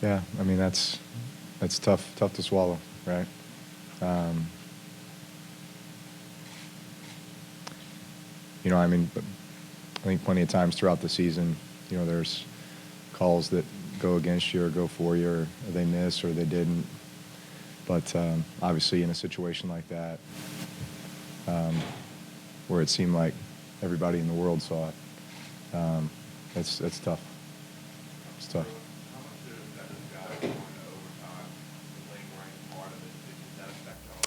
Yeah, I mean that's tough to swallow, right? Um, I mean, I think plenty of times throughout the season, there's calls that go against you or go for you, or they miss or they didn't. But obviously, in a situation like that, um, where it seemed like everybody in the world saw it, that's tough. It's tough.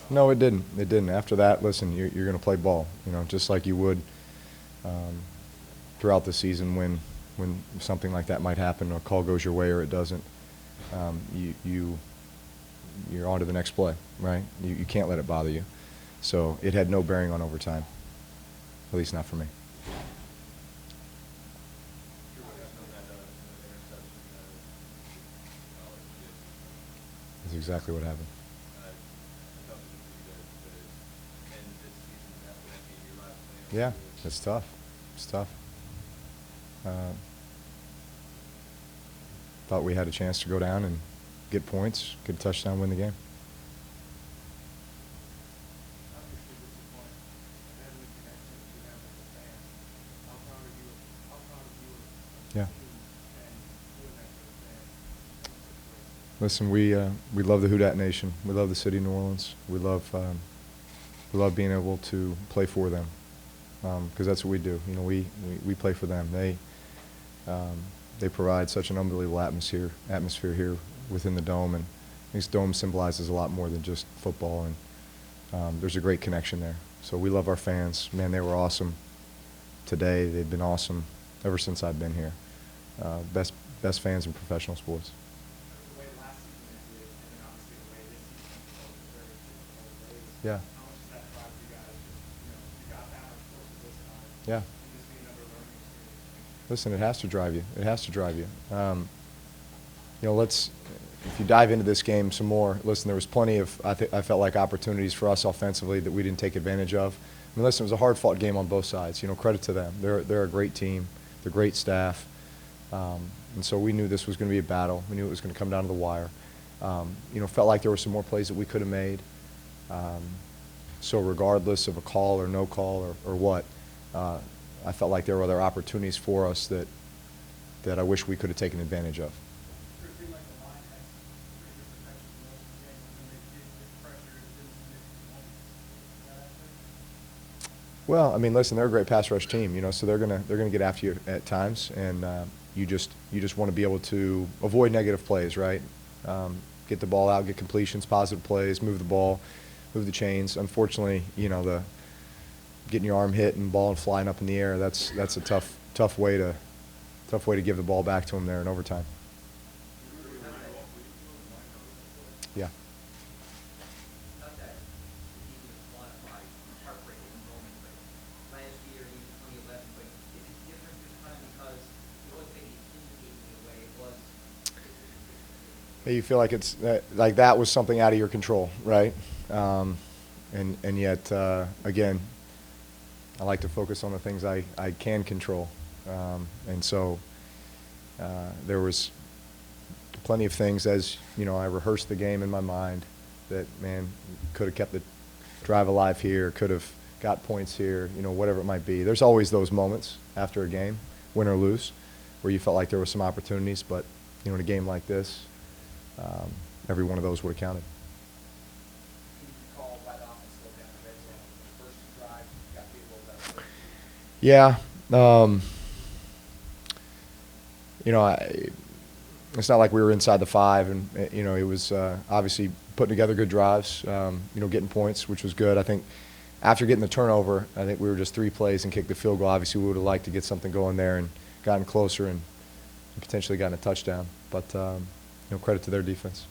No, it didn't. It didn't. After that, listen, you're going to play ball, just like you would um, throughout the season when something like that might happen, a call goes your way or it doesn't. You're on to the next play, right? You can't let it bother you. So it had no bearing on overtime, at least not for me. That's exactly what happened. Yeah, it's tough. It's tough. Uh, Thought we had a chance to go down and get points, get a touchdown, win the game. Yeah. Listen, we love the Houdat Nation. We love the city of New Orleans. We love being able to play for them, because that's what we do. We play for them. They provide such an unbelievable atmosphere here within the dome, and this dome symbolizes a lot more than just football. And there's a great connection there. So we love our fans. Man, they were awesome today. They've been awesome ever since I've been here. Best fans in professional sports. Yeah. Yeah. Listen, it has to drive you. It has to drive you. If you dive into this game some more, listen, there was plenty of, I felt like, opportunities for us offensively that we didn't take advantage of. I mean, listen, it was a hard-fought game on both sides. Credit to them. They're a great team. They're great staff. And so we knew this was going to be a battle. We knew it was going to come down to the wire. Felt like there were some more plays that we could have made. So regardless of a call or no call or what, I felt like there were other opportunities for us that I wish we could have taken advantage of. Well, I mean, listen, they're a great pass rush team, so they're gonna get after you at times, and you just want to be able to avoid negative plays, right? Get the ball out, get completions, positive plays, move the ball, move the chains. Unfortunately, the getting your arm hit and ball flying up in the air, that's a tough way to give the ball back to them there in overtime. Yeah. You feel like it's like that was something out of your control, right? And yet, again, I like to focus on the things I can control. And so there was plenty of things as, I rehearsed the game in my mind that, man, could have kept the drive alive here, could have got points here, whatever it might be. There's always those moments after a game, win or lose, where you felt like there were some opportunities, but, in a game like this, every one of those would have counted. Yeah. It's not like we were inside the 5, and it was obviously putting together good drives, getting points, which was good. I think after getting the turnover, I think we were just 3 plays and kicked the field goal. Obviously, we would have liked to get something going there and gotten closer and potentially gotten a touchdown. But credit to their defense.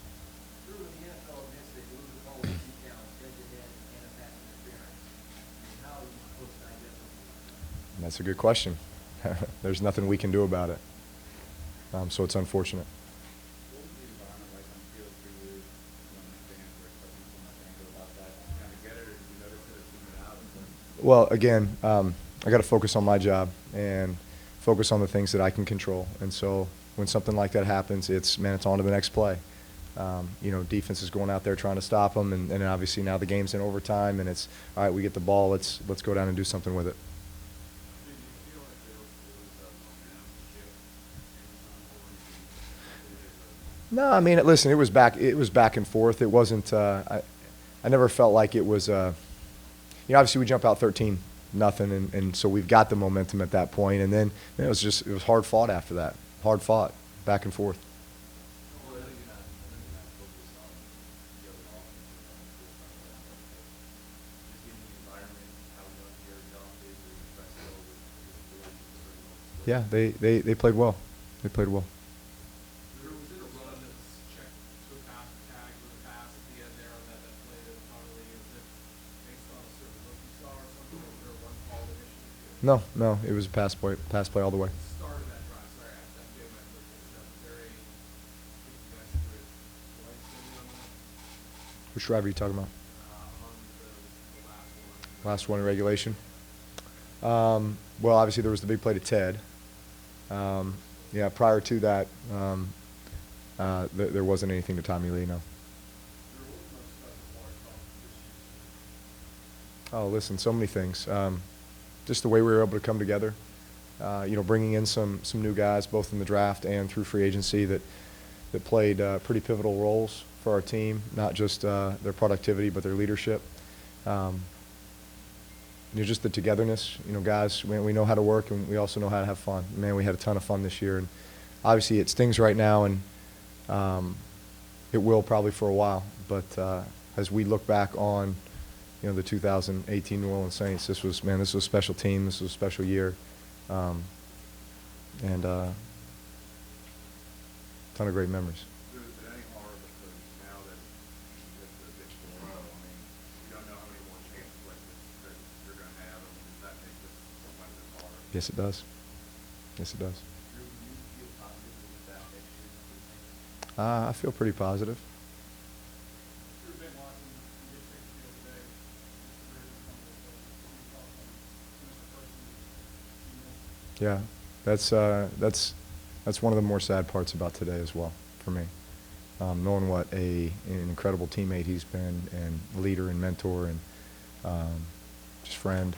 That's a good question. There's nothing we can do about it. So it's unfortunate. Well, again, I got to focus on my job and focus on the things that I can control. And so, when something like that happens, it's on to the next play. Defense is going out there trying to stop them, and obviously now the game's in overtime, and it's all right. We get the ball. Let's go down and do something with it. No, I mean, listen, it was back and forth. It wasn't. I never felt like it was. Obviously we jump out 13-0, and so we've got the momentum at that point, and then it was hard fought after that. Hard fought, back and forth. Yeah, they played well. They played well. No, it was a pass play all the way. Which drive are you talking about? Last one in regulation. Well, obviously there was the big play to Ted. Prior to that, there wasn't anything to Tommy Lee, no. Oh, listen, so many things. Just the way we were able to come together. Bringing in some new guys, both in the draft and through free agency, that played pretty pivotal roles for our team. Not just their productivity, but their leadership. Just the togetherness. Guys, we know how to work, and we also know how to have fun. Man, we had a ton of fun this year, and obviously it stings right now, and it will probably for a while. But as we look back on the 2018 New Orleans Saints, this was a special team. This was a special year, and ton of great memories. Is it any harder because now that you get the big 4-0, you don't know how many more chances that you're going to have, does that make this so much harder? Yes, it does. Yes, it does. Do you feel positive with that next year? I feel pretty positive. Yeah, that's one of the more sad parts about today as well for me. Knowing what an incredible teammate he's been, and leader and mentor, and just friend.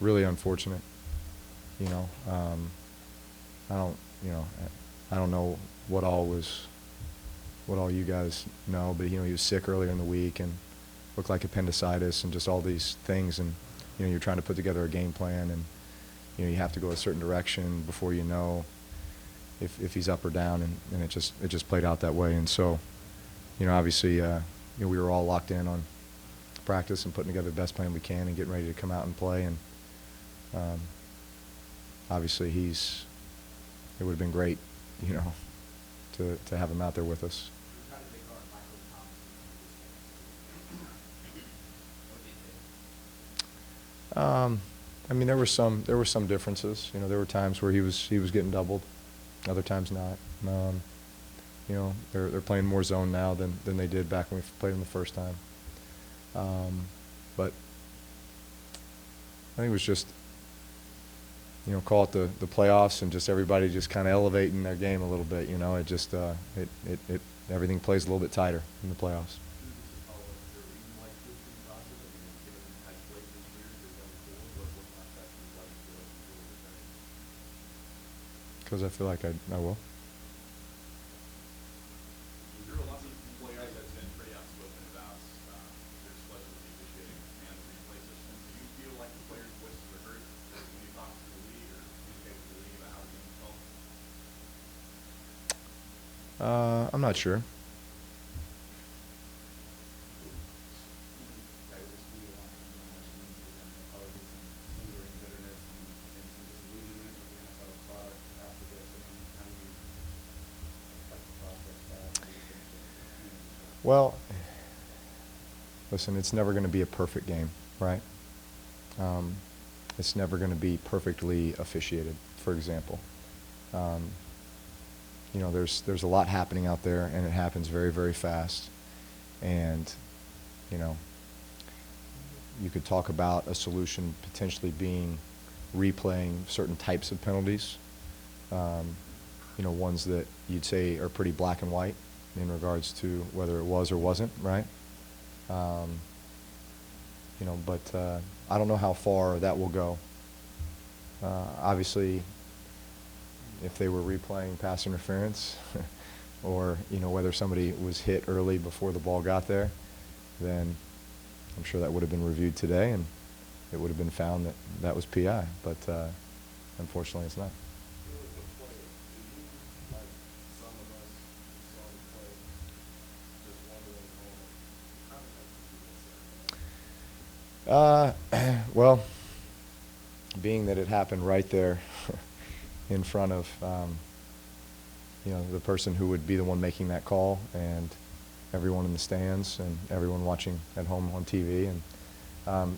Really unfortunate. I don't know what all you guys know, but he was sick earlier in the week and looked like appendicitis and just all these things, and you're trying to put together a game plan, and you have to go a certain direction before you know if he's up or down, and it just played out that way. And so, obviously, we were all locked in on practice and putting together the best plan we can and getting ready to come out and play. And obviously, it would have been great, to have him out there with us. There were some differences. There were times where he was getting doubled, other times not. They're playing more zone now than they did back when we played him the first time. But I think it was just, call it the playoffs, and just everybody just kind of elevating their game a little bit. It just everything plays a little bit tighter in the playoffs. Because I feel like I will. There are lots of players that's been pretty outspoken about their displeasure with the officiating and the replay system. Do you feel like the players' voices are heard when you talk to the league or communicate with the league about how the game is called? I'm not sure. Well, listen, it's never going to be a perfect game, right? It's never going to be perfectly officiated, for example. There's a lot happening out there, and it happens very, very fast. And, you could talk about a solution potentially being replaying certain types of penalties. Ones that you'd say are pretty black and white in regards to whether it was or wasn't, right? But I don't know how far that will go. Obviously, if they were replaying pass interference or, whether somebody was hit early before the ball got there, then I'm sure that would have been reviewed today and it would have been found that that was PI. But unfortunately, it's not. Well, being that it happened right there in front of, the person who would be the one making that call and everyone in the stands and everyone watching at home on TV. And,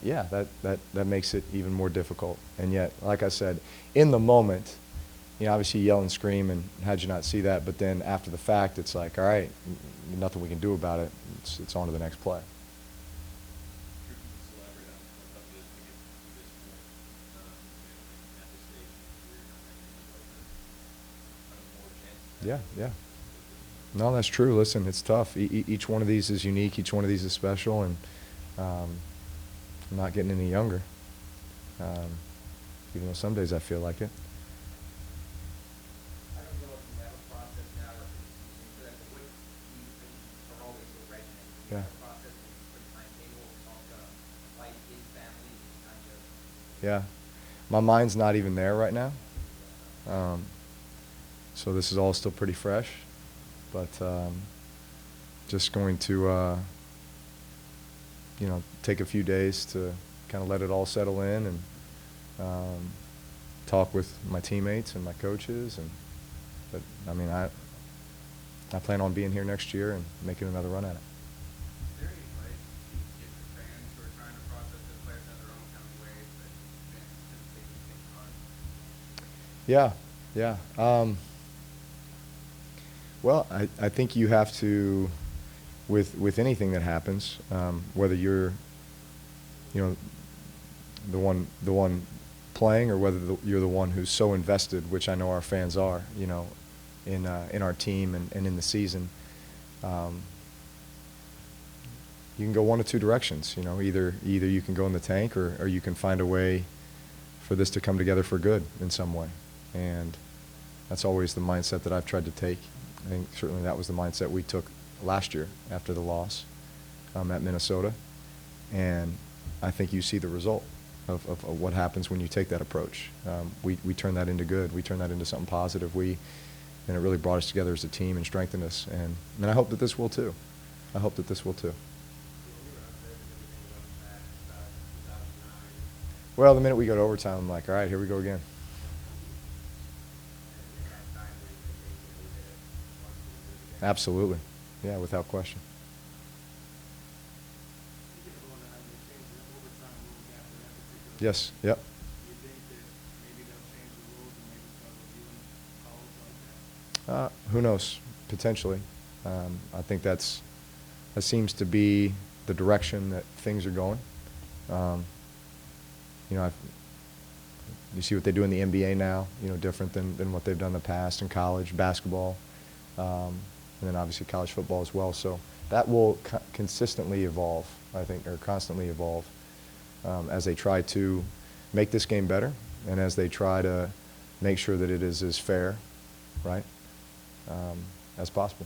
yeah, that makes it even more difficult. And yet, like I said, in the moment, obviously you yell and scream and how'd you not see that? But then after the fact, it's like, all right, nothing we can do about it. It's on to the next play. Yeah, yeah. No, that's true. Listen, it's tough. Each one of these is unique. Each one of these is special, and I'm not getting any younger, even though some days I feel like it. I don't know if you have a process now or if it's for that, but what you are always so regimented. Do you have a process where you put timetable, talk to wife, kids, family, kind of? Yeah. My mind's not even there right now. So this is all still pretty fresh, but just going to, take a few days to kind of let it all settle in and talk with my teammates and my coaches. But I mean, I plan on being here next year and making another run at it. Is there any advice you can give to fans who are trying to process this players at their own kind of ways that fans shouldn't take these things hard? Yeah, yeah. Well, I think you have to, with anything that happens, whether you're, the one playing or whether you're the one who's so invested, which I know our fans are, in our team and in the season. You can go one of two directions. Either you can go in the tank or you can find a way for this to come together for good in some way, and that's always the mindset that I've tried to take. I think certainly that was the mindset we took last year after the loss at Minnesota. And I think you see the result of what happens when you take that approach. We turn that into good. We turn that into something positive. And it really brought us together as a team and strengthened us. And I hope that this will too. I hope that this will too. Well, the minute we go to overtime, I'm like, all right, here we go again. Absolutely. Yeah, without question. Yes, yep. Do you think that maybe they'll change the rules and maybe start reviewing calls like that? Who knows? Potentially. I think that seems to be the direction that things are going. You see what they do in the NBA now, different than what they've done in the past in college basketball, and then obviously college football as well. So that will consistently evolve, I think, or constantly evolve as they try to make this game better and as they try to make sure that it is as fair, right, as possible.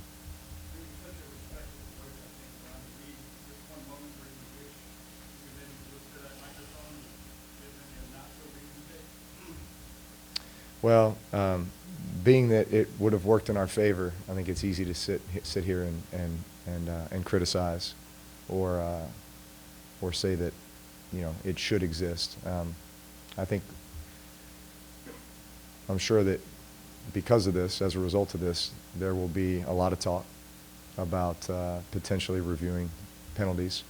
Such a respectful voice, I think, around the league. Just one moment where you wish you could maybe listen to that microphone and give them your not so recent take? Well, being that it would have worked in our favor, I think it's easy to sit here and criticize, or say that it should exist. I'm sure that because of this, as a result of this, there will be a lot of talk about potentially reviewing penalties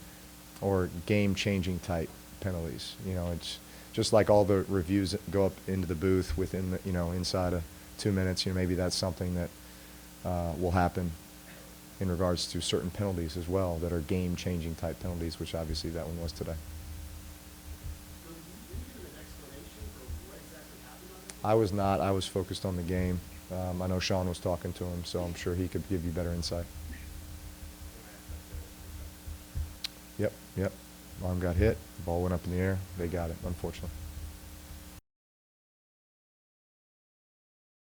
or game-changing type penalties. It's just like all the reviews that go up into the booth within the, inside of 2 minutes. Maybe that's something that will happen in regards to certain penalties as well that are game-changing type penalties, which obviously that one was today. So did you give an explanation for what exactly happened on this I was not. I was focused on the game. I know Sean was talking to him, so I'm sure he could give you better insight. Yep, yep. Arm got hit. Ball went up in the air. They got it, unfortunately.